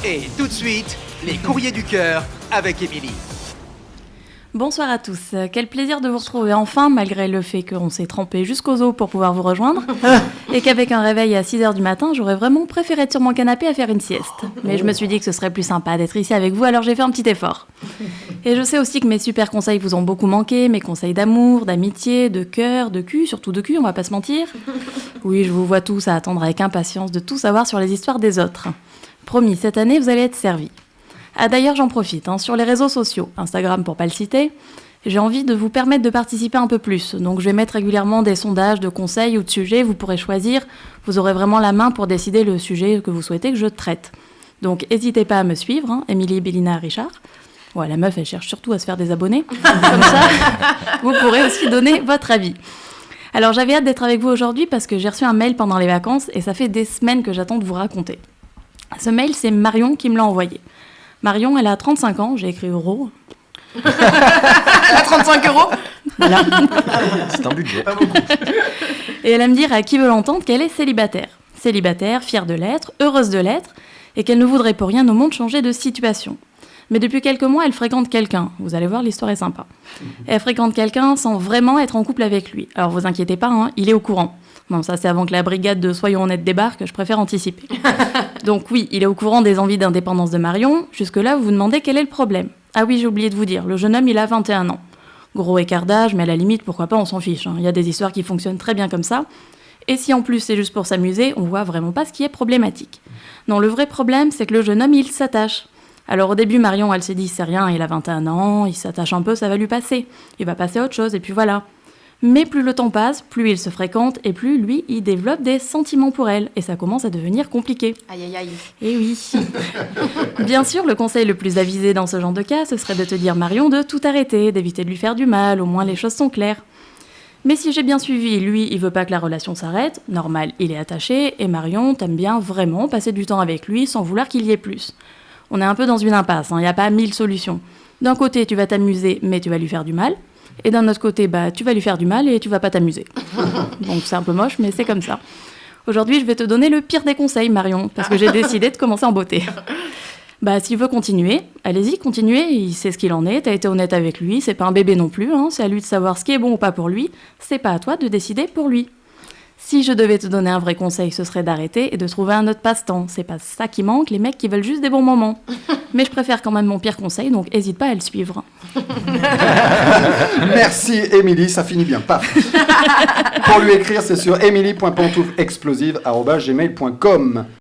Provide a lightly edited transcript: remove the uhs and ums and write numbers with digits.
Et tout de suite, les courriers du cœur avec Émilie. Bonsoir à tous, quel plaisir de vous retrouver enfin, malgré le fait qu'on s'est trempé jusqu'aux os pour pouvoir vous rejoindre, et qu'avec un réveil à 6h du matin, j'aurais vraiment préféré être sur mon canapé à faire une sieste. Mais je me suis dit que ce serait plus sympa d'être ici avec vous, alors j'ai fait un petit effort. Et je sais aussi que mes super conseils vous ont beaucoup manqué, mes conseils d'amour, d'amitié, de cœur, de cul, surtout de cul, on va pas se mentir. Oui, je vous vois tous à attendre avec impatience de tout savoir sur les histoires des autres. Promis, cette année, vous allez être servis. Ah d'ailleurs, j'en profite, sur les réseaux sociaux, Instagram pour pas le citer, j'ai envie de vous permettre de participer un peu plus. Donc je vais mettre régulièrement des sondages de conseils ou de sujets, vous pourrez choisir, vous aurez vraiment la main pour décider le sujet que vous souhaitez que je traite. Donc n'hésitez pas à me suivre, Émilie, Bélina, Richard. Ouais, la meuf, elle cherche surtout à se faire des abonnés. Comme ça, vous pourrez aussi donner votre avis. Alors j'avais hâte d'être avec vous aujourd'hui parce que j'ai reçu un mail pendant les vacances et ça fait des semaines que j'attends de vous raconter. Ce mail, c'est Marion qui me l'a envoyé. Marion, elle a 35 ans, j'ai écrit euros. Elle a 35 euros. Voilà. C'est un budget. Pas beaucoup. Et elle aime dire à qui veut l'entendre qu'elle est célibataire. Célibataire, fière de l'être, heureuse de l'être, et qu'elle ne voudrait pour rien au monde changer de situation. Mais depuis quelques mois, elle fréquente quelqu'un. Vous allez voir, l'histoire est sympa. Et elle fréquente quelqu'un sans vraiment être en couple avec lui. Alors vous inquiétez pas, il est au courant. Bon, ça c'est avant que la brigade de Soyons honnêtes débarque, je préfère anticiper. Donc oui, il est au courant des envies d'indépendance de Marion. Jusque-là, vous vous demandez quel est le problème. Ah oui, j'ai oublié de vous dire, le jeune homme, il a 21 ans. Gros écart d'âge, mais à la limite, pourquoi pas, on s'en fiche. Il y a des histoires qui fonctionnent très bien comme ça. Et si en plus c'est juste pour s'amuser, on voit vraiment pas ce qui est problématique. Non, le vrai problème, c'est que le jeune homme, il s'attache. Alors au début, Marion, elle s'est dit, c'est rien, il a 21 ans, il s'attache un peu, ça va lui passer. Il va passer à autre chose, et puis voilà. Mais plus le temps passe, plus ils se fréquentent, et plus lui, il développe des sentiments pour elle. Et ça commence à devenir compliqué. Aïe, aïe, aïe. Eh oui. Bien sûr, le conseil le plus avisé dans ce genre de cas, ce serait de te dire, Marion, de tout arrêter, d'éviter de lui faire du mal, au moins les choses sont claires. Mais si j'ai bien suivi, lui, il veut pas que la relation s'arrête, normal, il est attaché, et Marion, t'aime bien vraiment passer du temps avec lui sans vouloir qu'il y ait plus. On est un peu dans une impasse, il n'y a pas 1000 solutions. D'un côté, tu vas t'amuser, mais tu vas lui faire du mal. Et d'un autre côté, tu vas lui faire du mal et tu vas pas t'amuser. Donc c'est un peu moche, mais c'est comme ça. Aujourd'hui, je vais te donner le pire des conseils, Marion, parce que j'ai décidé de commencer en beauté. S'il veut continuer, allez-y, continuez, il sait ce qu'il en est, t'as été honnête avec lui, c'est pas un bébé non plus, c'est à lui de savoir ce qui est bon ou pas pour lui, c'est pas à toi de décider pour lui. Si je devais te donner un vrai conseil, ce serait d'arrêter et de trouver un autre passe-temps. C'est pas ça qui manque, les mecs qui veulent juste des bons moments. Mais je préfère quand même mon pire conseil, donc hésite pas à le suivre. Merci Émilie, ça finit bien, paf. Pour lui écrire, c'est sur emily.pantouflexplosive@gmail.com.